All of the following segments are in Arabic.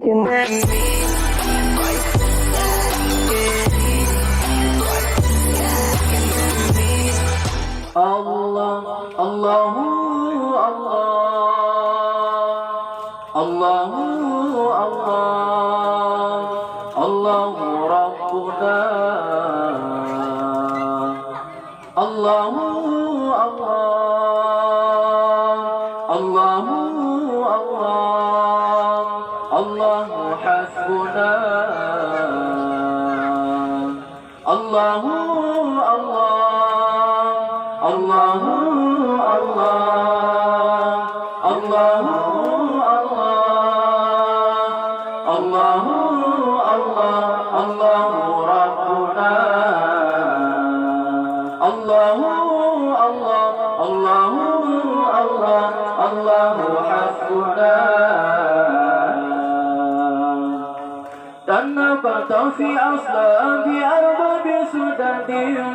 Allah, Allahu Allah, Allahu Allah, Allahu Rabbuna, Allahu Allah, Allahu Allah, Allahu Hasbuna, Allahu Allah. Allahu Allah, Allahu Allah, Allahu Allah, Allahu Rabbuna, Allahu Allah, Allahu Allah, Allahu Hasbuna. تنبت في أصلاب أرباب سدد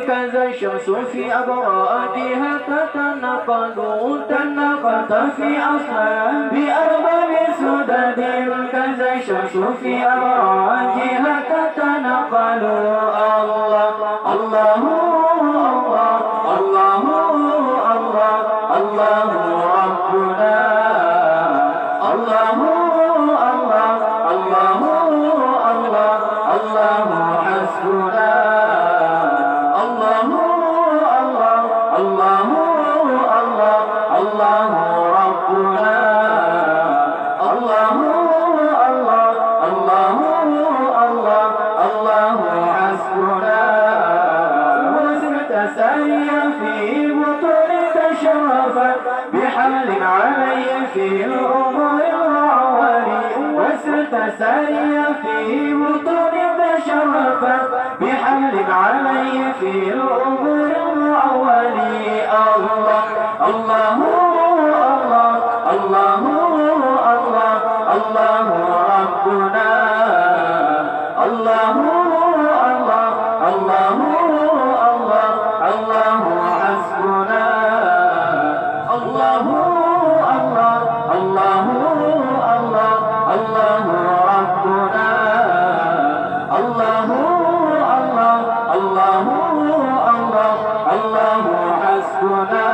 كذا الشمس في أبرادها تتنقل. تنبت في أصلاب أرباب سدد كذا الشمس في أبرادها تتنقل. الله الله الله الله الله الله ربنا، الله الله الله الله حسبنا، الله الله الله الله الله ربنا، الله الله الله الله الله حسبنا. وزنت سريا في بطون تشرفت بحمل علي في الأمور العوالي. وزنت سريا في بطون تشرفت بحمل علي في الأمور العوالي. الله الله الله الله الله الله ربنا، الله الله الله الله الله حسبنا، الله الله الله الله الله ربنا، الله الله الله الله الله حسبنا.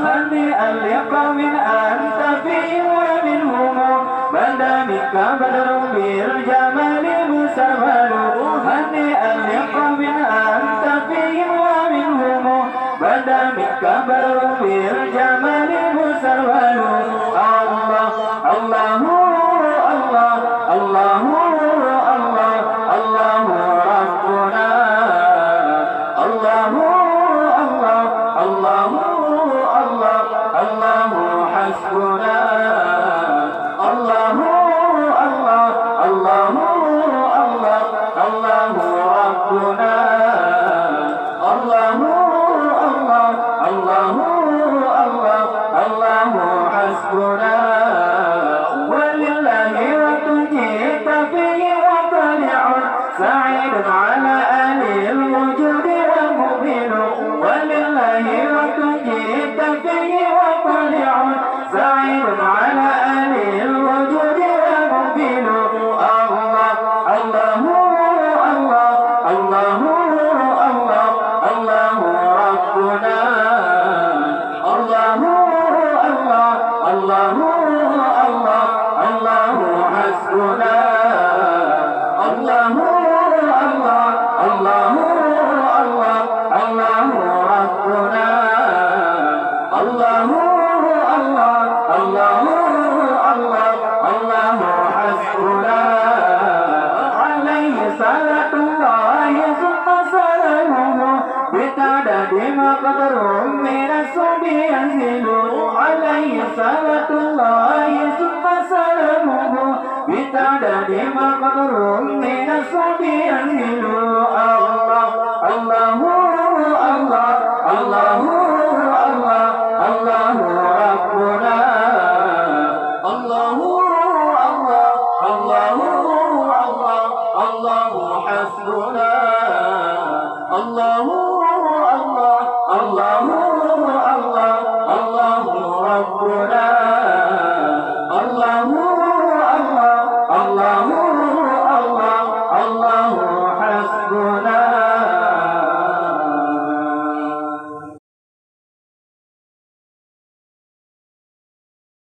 هنيئا لقوم أنت فيهم ومنهم بدا منك بدر بالجمال مسرمل. هنيئا لقوم أنت فيهم ومنهم بدا منك بدر بالجمال مسرمل. الله الله الله الله الله الله ربنا، الله الله الله الله الله حسبنا، الله الله الله الله الله ربنا، الله الله الله الله الله حسبنا. ولله وتجيت فيه وطلع سعيد على أهل الوجود ومؤمن. ولله وتجيت فيه وطلع سعيد على أهل الوجود ومؤمن. الله الله الله الله الله الله ربنا، الله الله الله الله الله حسبنا، الله الله الله الله الله ربنا، الله الله الله الله الله حسبنا. عليه صلاة الله ثم سلامه بتعداد مقدر من الصبي ينزل. عليه صلاة الله ثم سلامه بتعداد مقدر من الصبي ينزل. الله الله الله الله الله الله ربنا،